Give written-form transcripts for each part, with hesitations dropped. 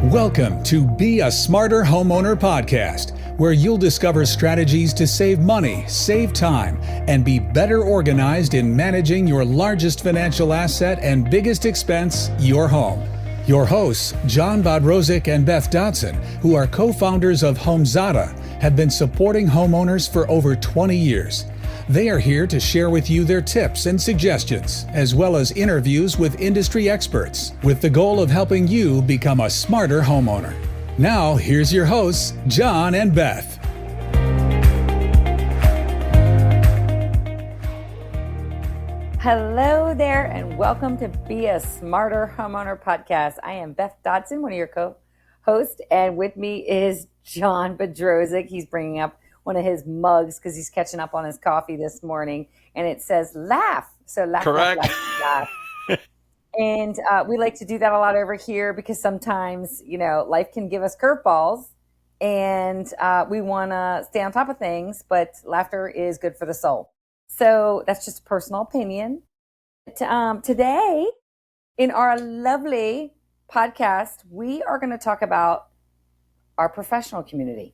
Welcome to Be a Smarter Homeowner podcast, where you'll discover strategies to save money, save time, and be better organized in managing your largest financial asset and biggest expense, your home. Your hosts, John Bodrozic and Beth Dodson, who are co-founders of HomeZada, have been supporting homeowners for over 20 years. They are here to share with you their tips and suggestions, as well as interviews with industry experts, with the goal of helping you become a smarter homeowner. Now, here's your hosts, John and Beth. Hello there, and welcome to Be a Smarter Homeowner podcast. I am Beth Dodson, one of your co-hosts, and with me is John Bodrozic. He's bringing up one of his mugs because he's catching up on his coffee this morning, and it says laugh. So laugh, correct. laugh. And we like to do that a lot over here because sometimes, life can give us curveballs, and we want to stay on top of things, but laughter is good for the soul. So that's just a personal opinion. Today, in our lovely podcast, we are going to talk about our professional community.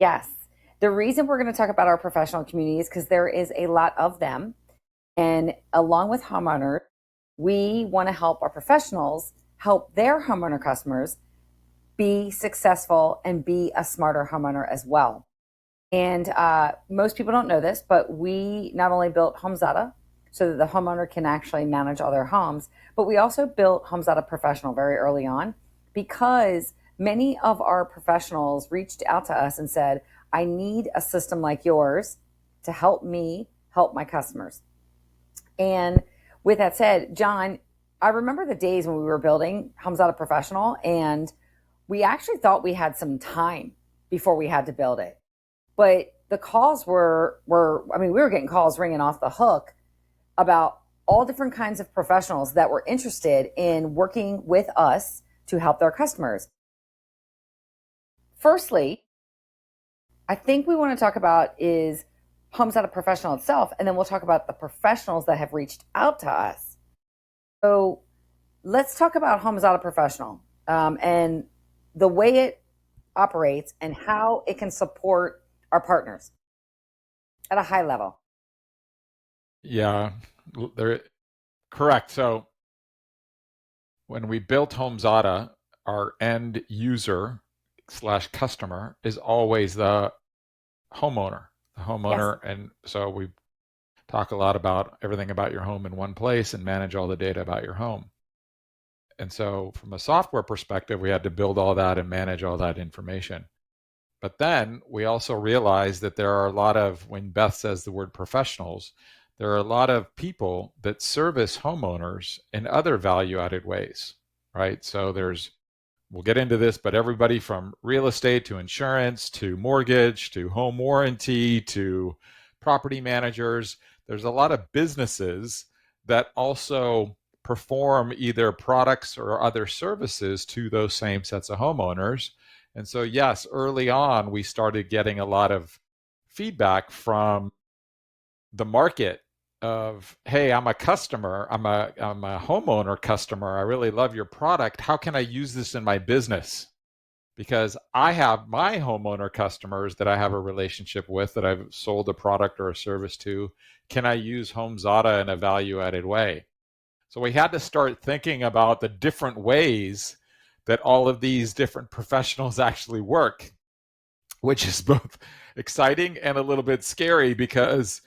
Yes. The reason we're going to talk about our professional community is because there is a lot of them. And along with homeowners, we want to help our professionals help their homeowner customers be successful and be a smarter homeowner as well. And most people don't know this, but we not only built HomeZada so that the homeowner can actually manage all their homes, but we also built HomeZada Professional very early on because many of our professionals reached out to us and said, I need a system like yours to help me help my customers. And with that said, John, I remember the days when we were building HomeZada Professional, and we actually thought we had some time before we had to build it. But the calls we were getting calls ringing off the hook about all different kinds of professionals that were interested in working with us to help their customers. Firstly, I think we want to talk about is HomeZada Professional itself, and then we'll talk about the professionals that have reached out to us. So let's talk about HomeZada Professional and the way it operates and how it can support our partners at a high level. Yeah, they're correct. So when we built HomeZada, our end user / customer is always the homeowner. Yes. And so we talk a lot about everything about your home in one place and manage all the data about your home. And so from a software perspective, we had to build all that and manage all that information. But then we also realized that there are a lot of, when Beth says the word professionals, there are a lot of people that service homeowners in other value-added ways, right? So we'll get into this, but everybody from real estate to insurance to mortgage to home warranty to property managers, there's a lot of businesses that also perform either products or other services to those same sets of homeowners. And so, yes, early on, we started getting a lot of feedback from the market of, hey, I'm a customer, I'm a homeowner customer, I really love your product. How can I use this in my business? Because I have my homeowner customers that I have a relationship with that I've sold a product or a service to. Can I use HomeZada in a value-added way? So we had to start thinking about the different ways that all of these different professionals actually work, which is both exciting and a little bit scary because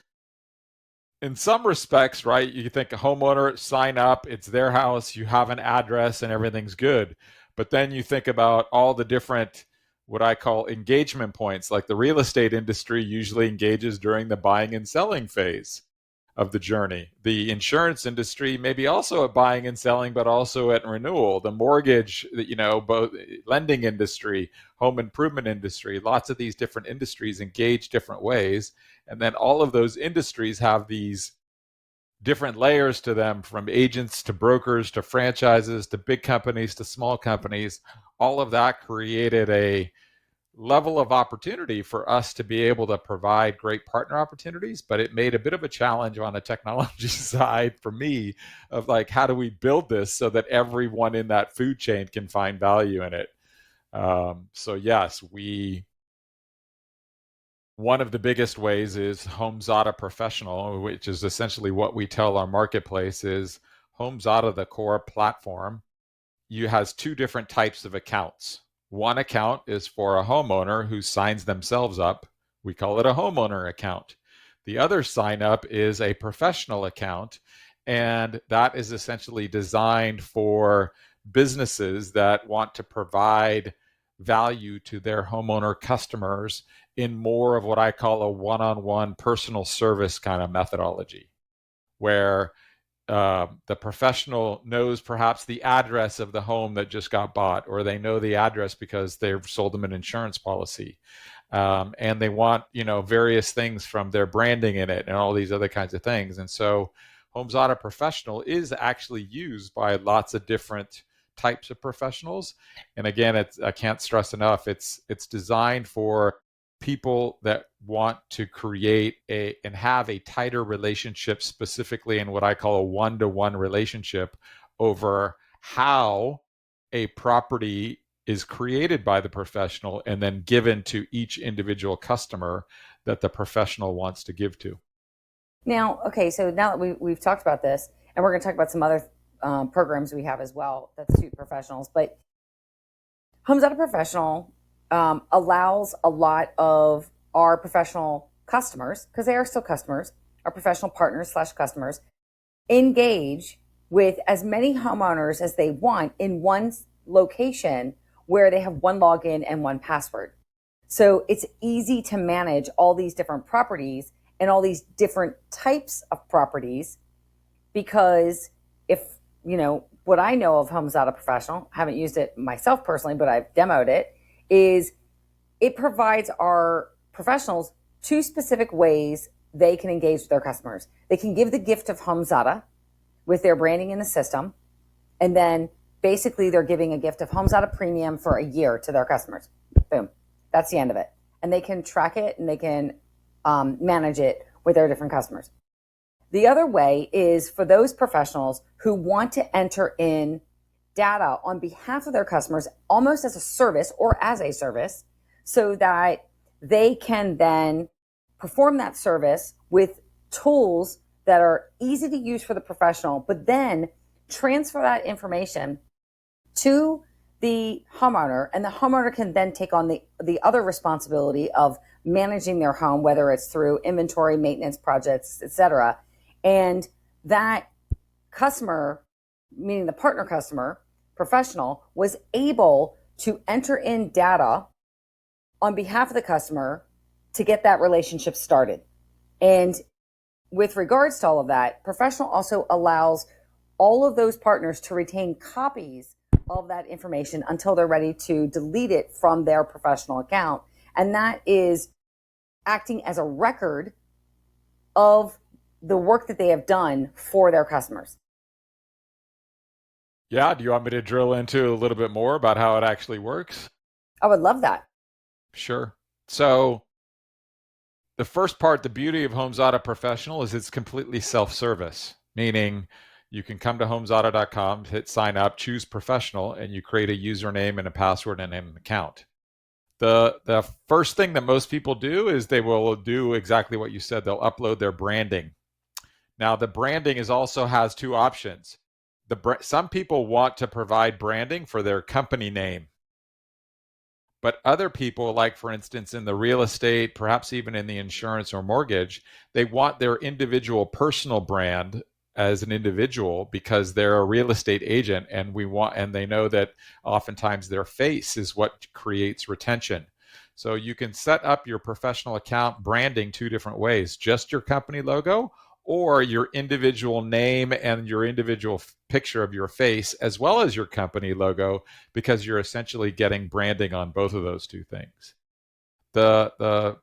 in some respects, right, you think a homeowner, sign up, it's their house, you have an address and everything's good. But then you think about all the different, what I call engagement points, like the real estate industry usually engages during the buying and selling phase of the journey. The insurance industry maybe also at buying and selling, but also at renewal. The mortgage, both lending industry, home improvement industry, lots of these different industries engage different ways. And then all of those industries have these different layers to them, from agents to brokers to franchises to big companies to small companies. All of that created a level of opportunity for us to be able to provide great partner opportunities, but it made a bit of a challenge on the technology side for me of like, how do we build this so that everyone in that food chain can find value in it? So yes, one of the biggest ways is HomeZada Professional, which is essentially what we tell our marketplace is HomeZada, the core platform, has two different types of accounts. One account is for a homeowner who signs themselves up. We call it a homeowner account. The other sign up is a professional account, and that is essentially designed for businesses that want to provide value to their homeowner customers in more of what I call a one-on-one personal service kind of methodology, where the professional knows perhaps the address of the home that just got bought, or they know the address because they've sold them an insurance policy. And they want, various things from their branding in it and all these other kinds of things. And so HomeZada Professional is actually used by lots of different types of professionals. And again, I can't stress enough, it's designed for people that want to create and have a tighter relationship, specifically in what I call a one-to-one relationship over how a property is created by the professional and then given to each individual customer that the professional wants to give to. Now, okay, so now that we've talked about this, and we're going to talk about some other programs we have as well that suit professionals, but HomeZada Professional allows a lot of our professional customers, because they are still customers, our professional partners / customers, engage with as many homeowners as they want in one location where they have one login and one password. So it's easy to manage all these different properties and all these different types of properties, because if, what I know of HomeZada Professional, haven't used it myself personally, but I've demoed it, is it provides our professionals two specific ways they can engage with their customers. They can give the gift of HomeZada with their branding in the system, and then basically they're giving a gift of HomeZada Premium for a year to their customers. Boom. That's the end of it. And they can track it and they can manage it with their different customers. The other way is for those professionals who want to enter in data on behalf of their customers, almost as a service or as a service, so that they can then perform that service with tools that are easy to use for the professional, but then transfer that information to the homeowner, and the homeowner can then take on the other responsibility of managing their home, whether it's through inventory, maintenance projects, etc. And that customer, meaning the partner customer, professional, was able to enter in data on behalf of the customer to get that relationship started. And with regards to all of that, professional also allows all of those partners to retain copies of that information until they're ready to delete it from their professional account. And that is acting as a record of the work that they have done for their customers. Yeah, do you want me to drill into a little bit more about how it actually works? I would love that. Sure. So the first part, the beauty of HomeZada Professional is it's completely self-service, meaning you can come to HomeZada.com, hit sign up, choose professional, and you create a username and a password and an account. The first thing that most people do is they will do exactly what you said. They'll upload their branding. Now, the branding also has two options. Some people want to provide branding for their company name. But other people, like for instance, in the real estate, perhaps even in the insurance or mortgage, they want their individual personal brand as an individual because they're a real estate agent, and they know that oftentimes their face is what creates retention. So you can set up your professional account branding two different ways: just your company logo, or your individual name and your individual picture of your face, as well as your company logo, because you're essentially getting branding on both of those two things. The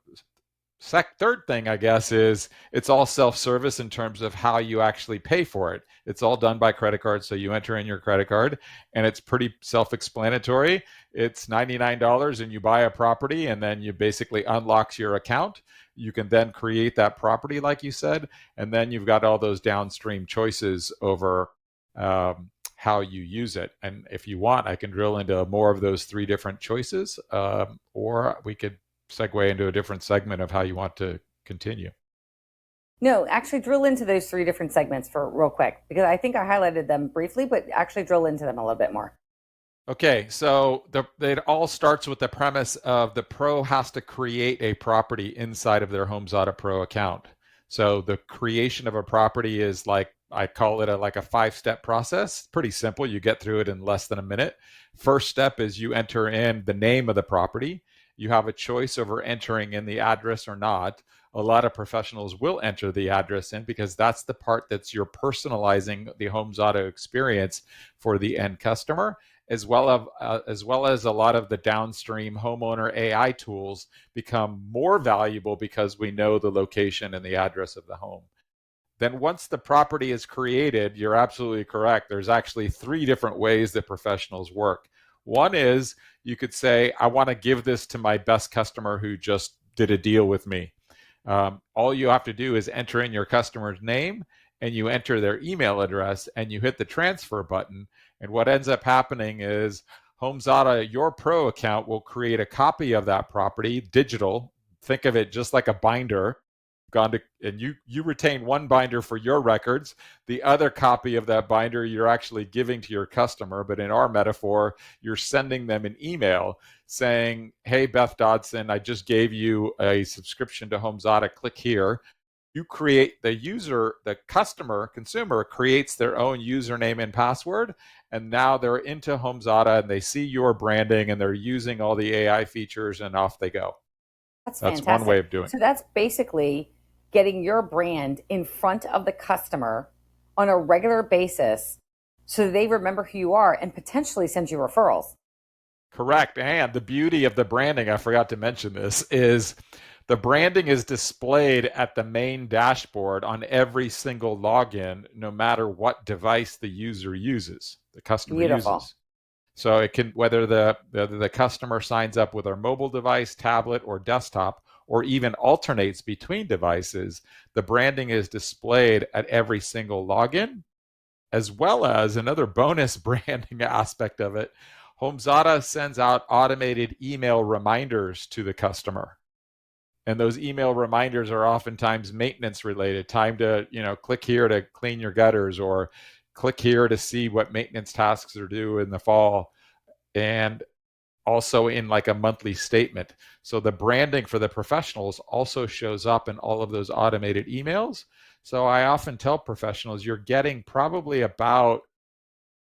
third thing, I guess, is it's all self-service in terms of how you actually pay for it. It's all done by credit card, so you enter in your credit card, and it's pretty self-explanatory. It's $99 and you buy a property, and then you basically unlocks your account. You can then create that property, like you said, and then you've got all those downstream choices over how how you use it. And if you want, I can drill into more of those 3 different choices, or we could segue into a different segment of how you want to continue. No, actually drill into those 3 different segments for real quick, because I think I highlighted them briefly, but actually drill into them a little bit more. Okay, so it all starts with the premise of the pro has to create a property inside of their HomeZada Pro account. So the creation of a property is like, I call it like a 5-step process. Pretty simple. You get through it in less than a minute. First step is you enter in the name of the property. You have a choice over entering in the address or not. A lot of professionals will enter the address in because that's the part that's you're personalizing the HomeZada experience for the end customer, as well as a lot of the downstream homeowner AI tools become more valuable because we know the location and the address of the home. Then once the property is created, you're absolutely correct. There's actually 3 different ways that professionals work. One is you could say, I want to give this to my best customer who just did a deal with me. All you have to do is enter in your customer's name and you enter their email address and you hit the transfer button. And what ends up happening is HomeZada, your pro account, will create a copy of that property, digital. Think of it just like a binder. And you retain one binder for your records. The other copy of that binder you're actually giving to your customer. But in our metaphor, you're sending them an email saying, hey, Beth Dodson, I just gave you a subscription to HomeZada. Click here. You create the consumer creates their own username and password. And now they're into HomeZada and they see your branding and they're using all the AI features and off they go. That's fantastic. One way of doing it. So that's basically getting your brand in front of the customer on a regular basis so they remember who you are and potentially send you referrals. Correct. And the beauty of the branding, I forgot to mention this, is the branding is displayed at the main dashboard on every single login, no matter what device the user uses, the customer uses. So it can, whether the customer signs up with their mobile device, tablet, or desktop, or even alternates between devices, the branding is displayed at every single login, as well as another bonus branding aspect of it. HomeZada sends out automated email reminders to the customer. And those email reminders are oftentimes maintenance related. Time to, click here to clean your gutters, or click here to see what maintenance tasks are due in the fall. And also in like a monthly statement. So the branding for the professionals also shows up in all of those automated emails. So I often tell professionals you're getting probably about,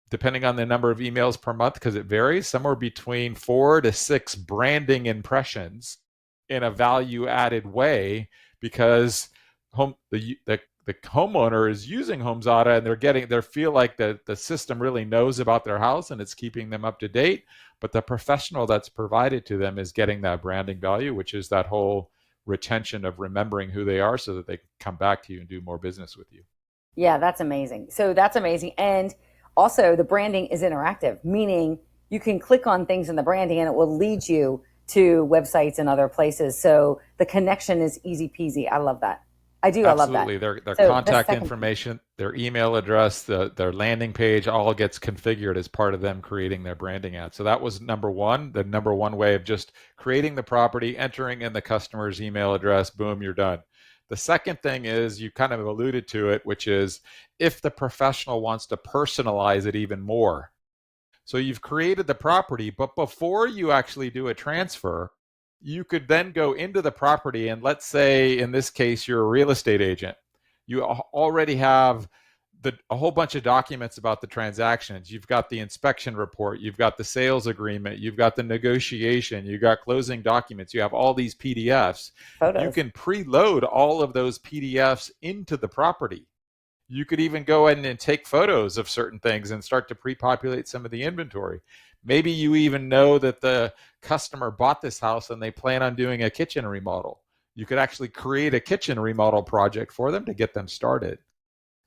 depending on the number of emails per month, because it varies, somewhere between 4 to 6 branding impressions in a value added way, because the homeowner is using HomeZada and they feel like the system really knows about their house and it's keeping them up to date. But the professional that's provided to them is getting that branding value, which is that whole retention of remembering who they are so that they can come back to you and do more business with you. Yeah, that's amazing. So that's amazing. And also the branding is interactive, meaning you can click on things in the branding and it will lead you to websites and other places. So the connection is easy peasy. I love that. I do. Absolutely. I love that. Their contact information, their email address, their landing page, all gets configured as part of them creating their branding ad. So that was number one, the number one way of just creating the property, entering in the customer's email address, boom, you're done. The second thing is, you kind of alluded to it, which is if the professional wants to personalize it even more. So you've created the property, but before you actually do a transfer, you could then go into the property and, let's say in this case you're a real estate agent. You already have a whole bunch of documents about the transactions. You've got the inspection report, you've got the sales agreement, you've got the negotiation, you've got closing documents, you have all these PDFs. Photos. You can preload all of those PDFs into the property. You could even go in and take photos of certain things and start to pre-populate some of the inventory. Maybe you even know that the customer bought this house and they plan on doing a kitchen remodel. You could actually create a kitchen remodel project for them to get them started.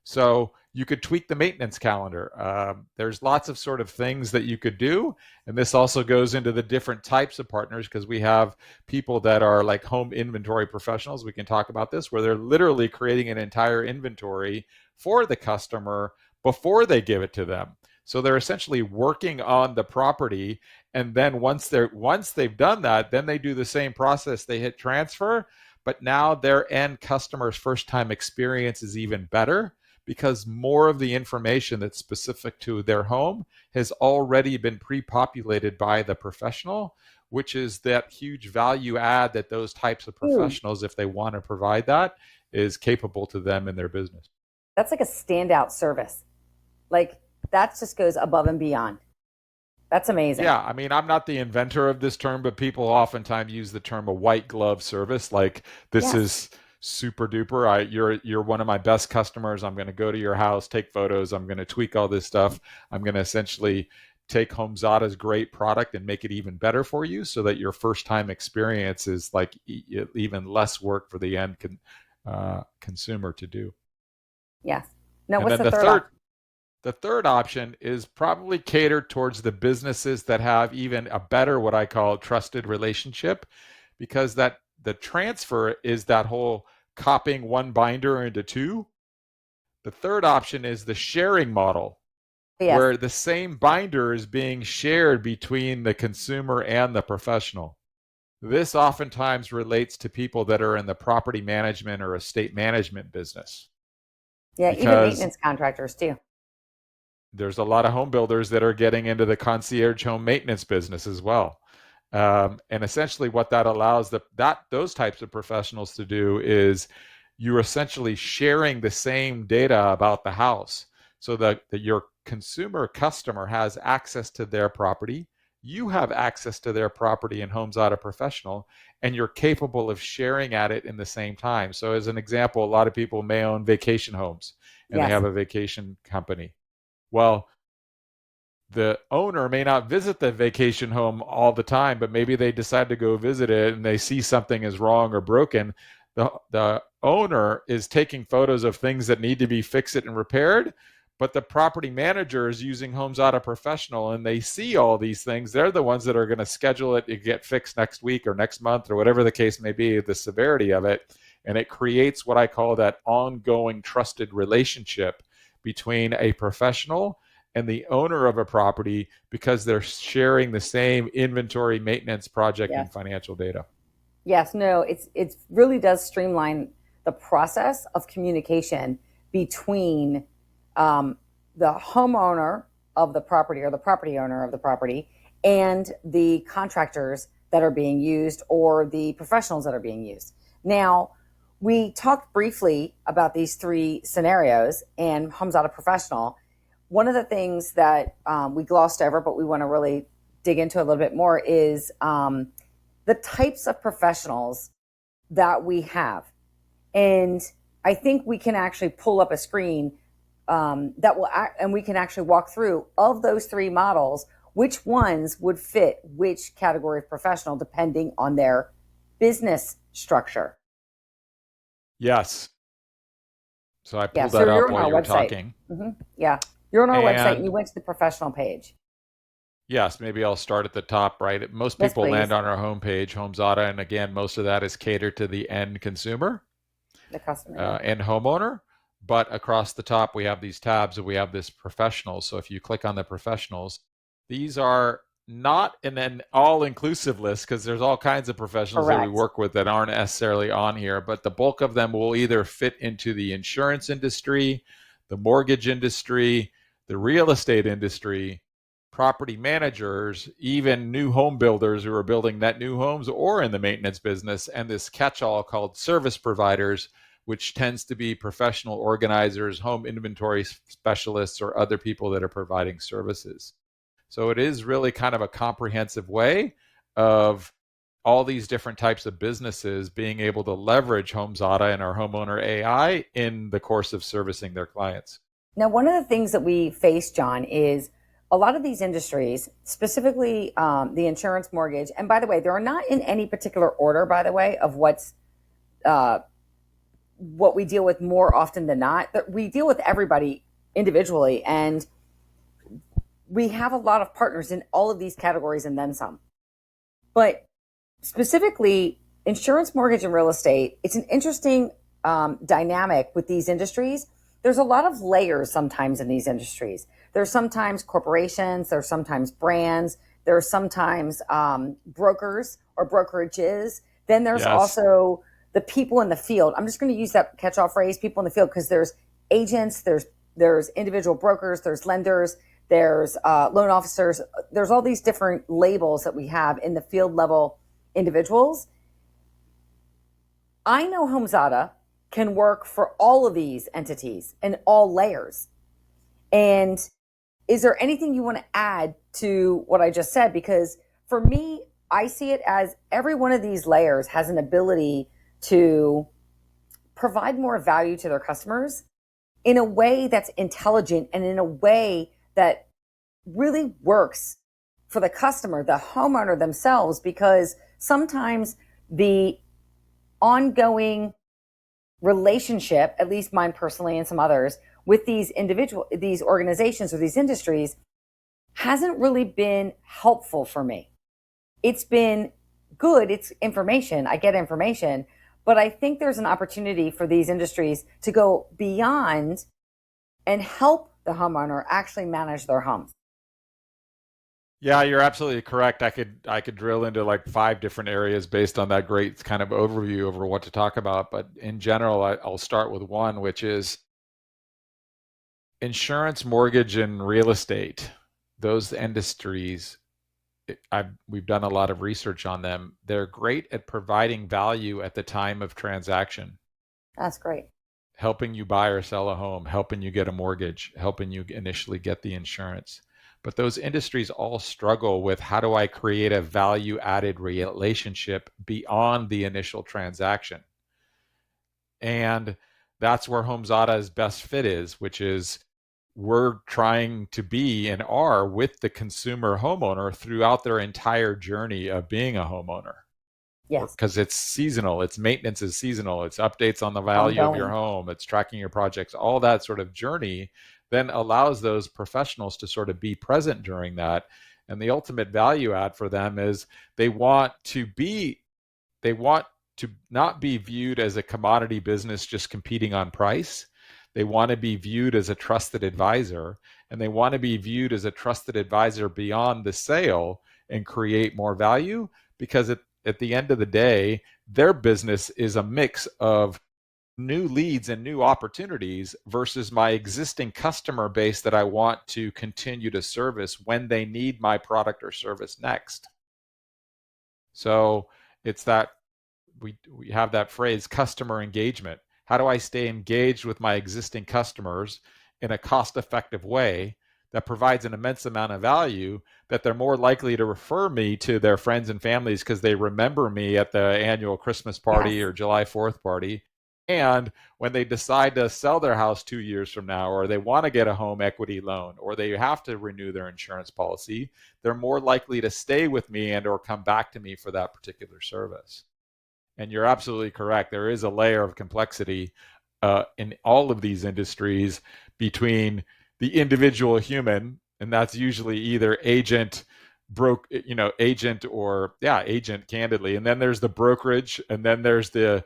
So you could tweak the maintenance calendar. There's lots of sort of things that you could do. And this also goes into the different types of partners, because we have people that are like home inventory professionals. We can talk about this, where they're literally creating an entire inventory for the customer before they give it to them. So they're essentially working on the property, and then once they've done that, then they do the same process. They hit transfer, but now their end customer's first time experience is even better because more of the information that's specific to their home has already been pre-populated by the professional, which is that huge value add that those types of professionals, if they want to provide that, is capable to them in their business. That's like a standout service. Like that just goes above and beyond. That's amazing. Yeah, I mean, I'm not the inventor of this term, but people oftentimes use the term a white glove service. Like this is super duper. You're one of my best customers. I'm going to go to your house, take photos. I'm going to tweak all this stuff. I'm going to essentially take HomeZada's great product and make it even better for you, so that your first time experience is like even less work for the end consumer to do. Yes. Now, And what's then the third option? the third option is probably catered towards the businesses that have even a better, what I call, trusted relationship, because that the transfer is that whole copying one binder into two. The third option is the sharing model, where the same binder is being shared between the consumer and the professional. This oftentimes relates to people that are in the property management or estate management business. Yeah, even maintenance contractors too. There's a lot of home builders that are getting into the concierge home maintenance business as well. And essentially what that allows those types of professionals to do is you're essentially sharing the same data about the house, so that your consumer customer has access to their property. You have access to their property in HomeZada Professional, and you're capable of sharing at it in the same time. So as an example, a lot of people may own vacation homes and they have a vacation company. Well, the owner may not visit the vacation home all the time, but maybe they decide to go visit it and they see something is wrong or broken. The owner is taking photos of things that need to be fixed and repaired, but the property manager is using HomeZada Professional and they see all these things. They're the ones that are going to schedule it to get fixed next week or next month or whatever the case may be, the severity of it. And it creates what I call that ongoing trusted relationship between a professional and the owner of a property, because they're sharing the same inventory, maintenance, project, and financial data. Yes, no, it really does streamline the process of communication between the homeowner of the property or the property owner of the property and the contractors that are being used or the professionals that are being used. Now, we talked briefly about these three scenarios and HomeZada Professional. One of the things that we glossed over, but we want to really dig into a little bit more, is the types of professionals that we have. And I think we can actually pull up a screen and we can actually walk through, of those three models, which ones would fit which category of professional depending on their business structure. Yes. So I pulled that up while you were talking. Mm-hmm. Yeah. You're on our website and you went to the professional page. Yes, maybe I'll start at the top, right? Most people land on our homepage, HomeZada, and again, most of that is catered to the end consumer, the customer, and homeowner. But across the top, we have these tabs and we have this professionals. So if you click on the professionals, these are not an all-inclusive list, because there's all kinds of professionals that we work with that aren't necessarily on here, but the bulk of them will either fit into the insurance industry, the mortgage industry, the real estate industry, property managers, even new home builders who are building net new homes, or in the maintenance business, and this catch-all called service providers, which tends to be professional organizers, home inventory specialists, or other people that are providing services. So it is really kind of a comprehensive way of all these different types of businesses being able to leverage HomeZada and our homeowner AI in the course of servicing their clients. Now, one of the things that we face, John, is a lot of these industries, specifically the insurance, mortgage, and by the way, they're not in any particular order, by the way, of what we deal with more often than not. We deal with everybody individually, and we have a lot of partners in all of these categories and then some. But specifically, insurance, mortgage, and real estate, it's an interesting dynamic with these industries. There's a lot of layers sometimes in these industries. there's sometimes corporations, there's sometimes brands, there's sometimes brokers or brokerages. Then there's also the people in the field. I'm just going to use that catch-all phrase, people in the field, because there's agents, there's individual brokers, there's lenders, there's loan officers. There's all these different labels that we have in the field level individuals. I know HomeZada can work for all of these entities and all layers. And is there anything you want to add to what I just said? Because for me, I see it as every one of these layers has an ability to provide more value to their customers in a way that's intelligent and in a way that really works for the customer, the homeowner themselves, because sometimes the ongoing relationship, at least mine personally and some others, with these organizations or these industries hasn't really been helpful for me. It's been good. It's information. I get information, but I think there's an opportunity for these industries to go beyond and help the homeowner actually manage their homes. Yeah, you're absolutely correct. I could drill into like 5 different areas based on that great kind of overview over what to talk about. But in general, I'll start with one, which is insurance, mortgage, and real estate. Those industries, we've done a lot of research on them. They're great at providing value at the time of transaction. That's great. Helping you buy or sell a home, helping you get a mortgage, helping you initially get the insurance. But those industries all struggle with, how do I create a value-added relationship beyond the initial transaction? And that's where HomeZada's best fit is, which is we're trying to be and are with the consumer homeowner throughout their entire journey of being a homeowner. Yes. Because it's seasonal, its maintenance is seasonal, it's updates on the value of your home, it's tracking your projects, all that sort of journey then allows those professionals to sort of be present during that. And the ultimate value add for them is they want to not be viewed as a commodity business just competing on price. They want to be viewed as a trusted advisor, and they want to be viewed as a trusted advisor beyond the sale and create more value, because at the end of the day, their business is a mix of new leads and new opportunities versus my existing customer base that I want to continue to service when they need my product or service next. So it's that we have that phrase, customer engagement. How do I stay engaged with my existing customers in a cost-effective way that provides an immense amount of value, that they're more likely to refer me to their friends and families because they remember me at the annual Christmas party or July 4th party. And when they decide to sell their house 2 years from now, or they want to get a home equity loan, or they have to renew their insurance policy, they're more likely to stay with me and or come back to me for that particular service. And you're absolutely correct. There is a layer of complexity in all of these industries between the individual human, and that's usually either agent, agent candidly. And then there's the brokerage, and then there's the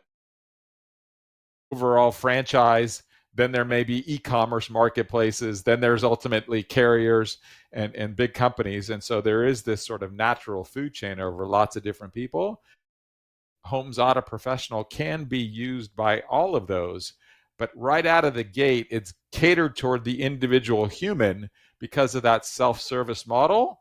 overall franchise, then there may be e-commerce marketplaces, then there's ultimately carriers and big companies. And so there is this sort of natural food chain over lots of different people. HomeZada Professional can be used by all of those, but right out of the gate, it's catered toward the individual human because of that self-service model.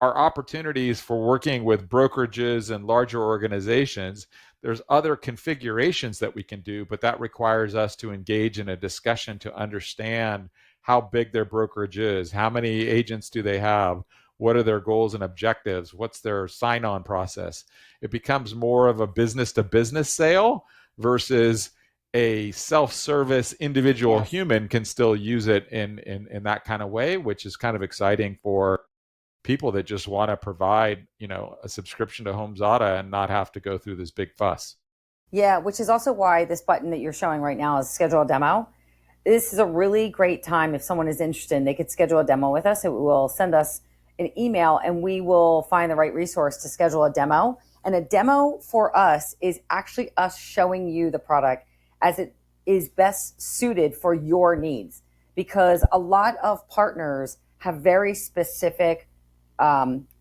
Our opportunities for working with brokerages and larger organizations, there's other configurations that we can do, but that requires us to engage in a discussion to understand how big their brokerage is, how many agents do they have, what are their goals and objectives, what's their sign-on process. It becomes more of a business-to-business sale versus a self-service individual human can still use it in that kind of way, which is kind of exciting for people that just want to provide, a subscription to HomeZada and not have to go through this big fuss. Yeah, which is also why this button that you're showing right now is schedule a demo. This is a really great time if someone is interested. They could schedule a demo with us. It will send us an email and we will find the right resource to schedule a demo. And a demo for us is actually us showing you the product as it is best suited for your needs. because a lot of partners have very specific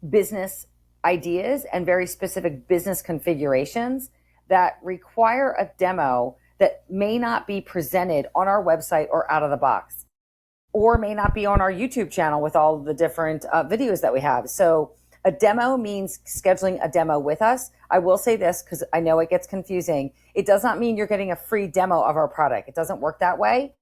business ideas and very specific business configurations that require a demo that may not be presented on our website or out of the box, or may not be on our YouTube channel with all the different videos that we have. So a demo means scheduling a demo with us. I will say this because I know it gets confusing. It does not mean you're getting a free demo of our product. It doesn't work that way.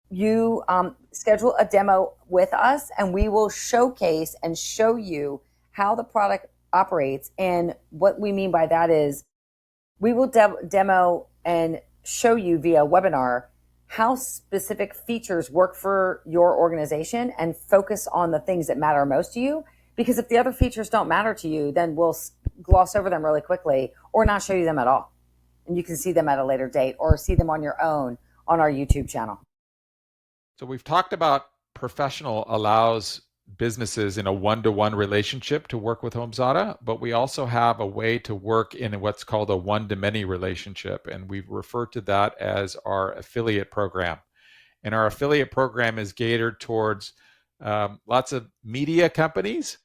You schedule a demo with us and we will showcase and show you how the product operates. And what we mean by that is we will demo and show you via webinar how specific features work for your organization and focus on the things that matter most to you. Because if the other features don't matter to you, then we'll gloss over them really quickly or not show you them at all. And you can see them at a later date or see them on your own on our YouTube channel. So we've talked about Professional allows businesses in a one-to-one relationship to work with HomeZada, but we also have a way to work in what's called a one-to-many relationship, and we refer to that as our affiliate program. And our affiliate program is catered towards lots of media companies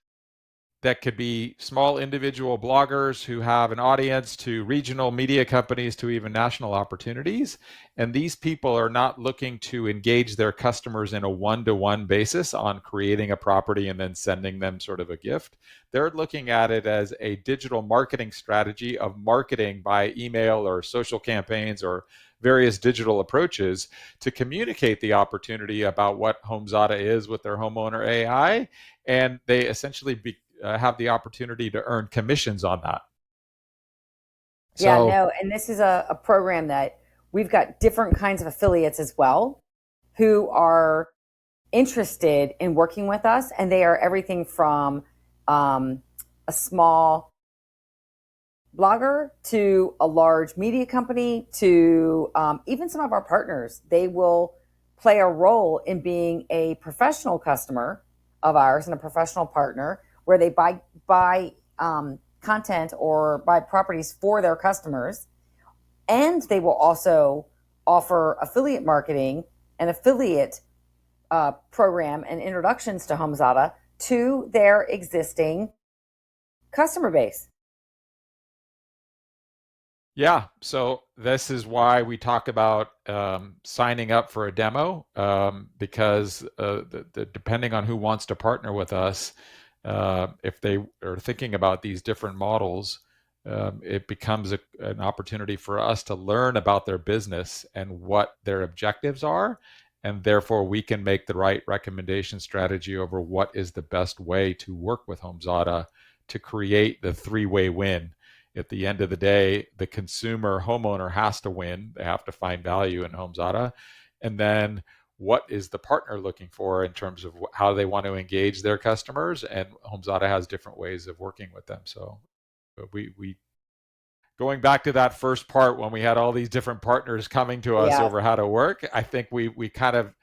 that could be small individual bloggers who have an audience, to regional media companies, to even national opportunities. And these people are not looking to engage their customers in a one-to-one basis on creating a property and then sending them sort of a gift. They're looking at it as a digital marketing strategy of marketing by email or social campaigns or various digital approaches to communicate the opportunity about what HomeZada is with their homeowner AI. And they essentially have the opportunity to earn commissions on that. And this is a program that we've got different kinds of affiliates as well who are interested in working with us. And they are everything from a small blogger to a large media company to even some of our partners. They will play a role in being a professional customer of ours and a professional partner where they buy content or buy properties for their customers. And they will also offer affiliate marketing and affiliate program and introductions to HomeZada to their existing customer base. Yeah, so this is why we talk about signing up for a demo, because depending on who wants to partner with us, if they are thinking about these different models, it becomes an opportunity for us to learn about their business and what their objectives are. And therefore, we can make the right recommendation strategy over what is the best way to work with HomeZada to create the three-way win. At the end of the day, the consumer homeowner has to win. They have to find value in HomeZada. And then what is the partner looking for in terms of how they want to engage their customers? And HomeZada has different ways of working with them. So we going back to that first part when we had all these different partners coming to us over how to work, I think we kind of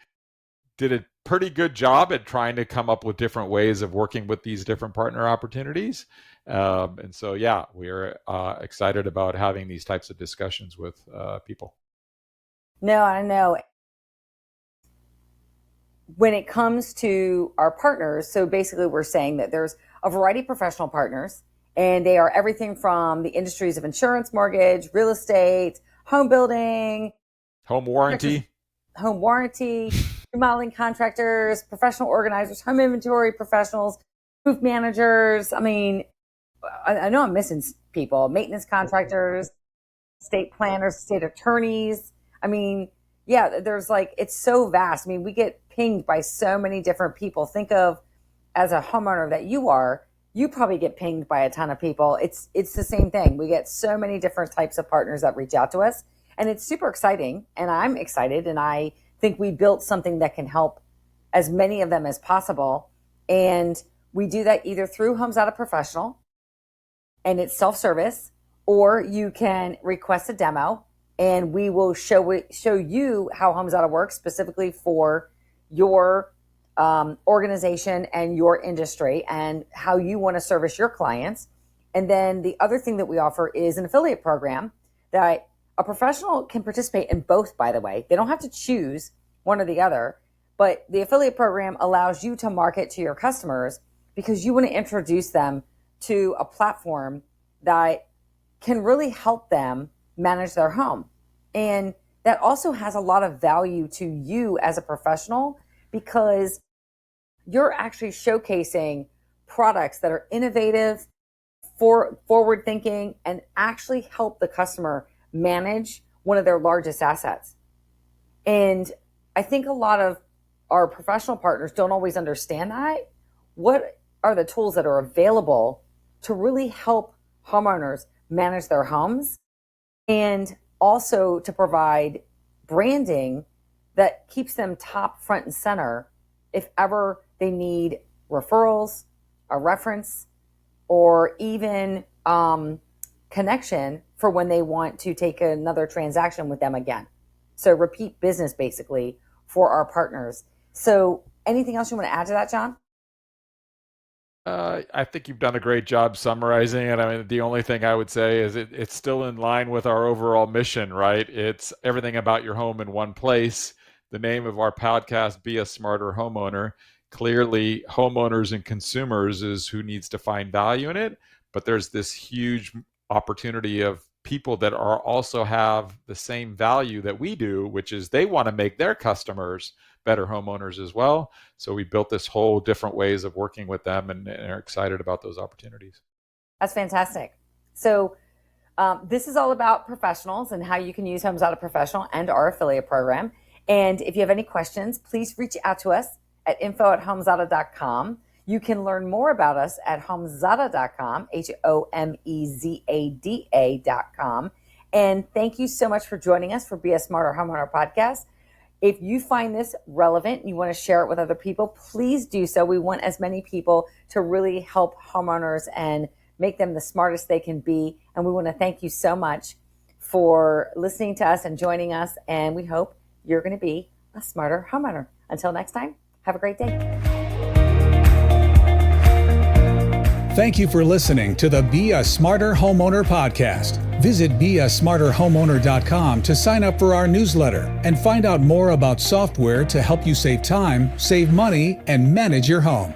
did a pretty good job at trying to come up with different ways of working with these different partner opportunities. And so, yeah, we're excited about having these types of discussions with people. No, I know. When it comes to our partners, so basically we're saying that there's a variety of professional partners, and they are everything from the industries of insurance, mortgage, real estate, home building, home warranty, remodeling contractors, professional organizers, home inventory professionals, roof managers. I mean, I know I'm missing people, maintenance contractors, state planners, state attorneys. I mean, yeah, there's it's so vast. I mean, we get pinged by so many different people. Think of, as a homeowner that you probably get pinged by a ton of people. It's the same thing. We get so many different types of partners that reach out to us, and it's super exciting. And I'm excited, and I think we built something that can help as many of them as possible. And we do that either through HomeZada Professional, and it's self-service, or you can request a demo, and we will show you how HomeZada works specifically for your organization and your industry and how you want to service your clients. And then the other thing that we offer is an affiliate program that a professional can participate in both, by the way. They don't have to choose one or the other, But the affiliate program allows you to market to your customers because you want to introduce them to a platform that can really help them manage their home. And that also has a lot of value to you as a professional because you're actually showcasing products that are innovative, forward thinking, and actually help the customer manage one of their largest assets. And I think a lot of our professional partners don't always understand that. What are the tools that are available to really help homeowners manage their homes, and also to provide branding that keeps them top, front, and center if ever they need referrals, a reference, or even connection for when they want to take another transaction with them again. So repeat business basically for our partners. So anything else you want to add to that, John? I think you've done a great job summarizing it. I mean, the only thing I would say is it's still in line with our overall mission, right? It's everything about your home in one place. The name of our podcast, Be a Smarter Homeowner. Clearly, homeowners and consumers is who needs to find value in it. But there's this huge opportunity of people that are also have the same value that we do, which is they want to make their customers better homeowners as well. So we built this whole different ways of working with them and are excited about those opportunities. That's fantastic. So this is all about professionals and how you can use HomeZada Professional and our affiliate program. And if you have any questions, please reach out to us at info@homezada.com. You can learn more about us at homezada.com, HOMEZADA.com. And thank you so much for joining us for Be a Smarter Homeowner podcast. If you find this relevant and you want to share it with other people, please do so. We want as many people to really help homeowners and make them the smartest they can be. And we want to thank you so much for listening to us and joining us. And we hope you're going to be a smarter homeowner. Until next time, have a great day. Thank you for listening to the Be a Smarter Homeowner podcast. Visit beasmarterhomeowner.com to sign up for our newsletter and find out more about software to help you save time, save money, and manage your home.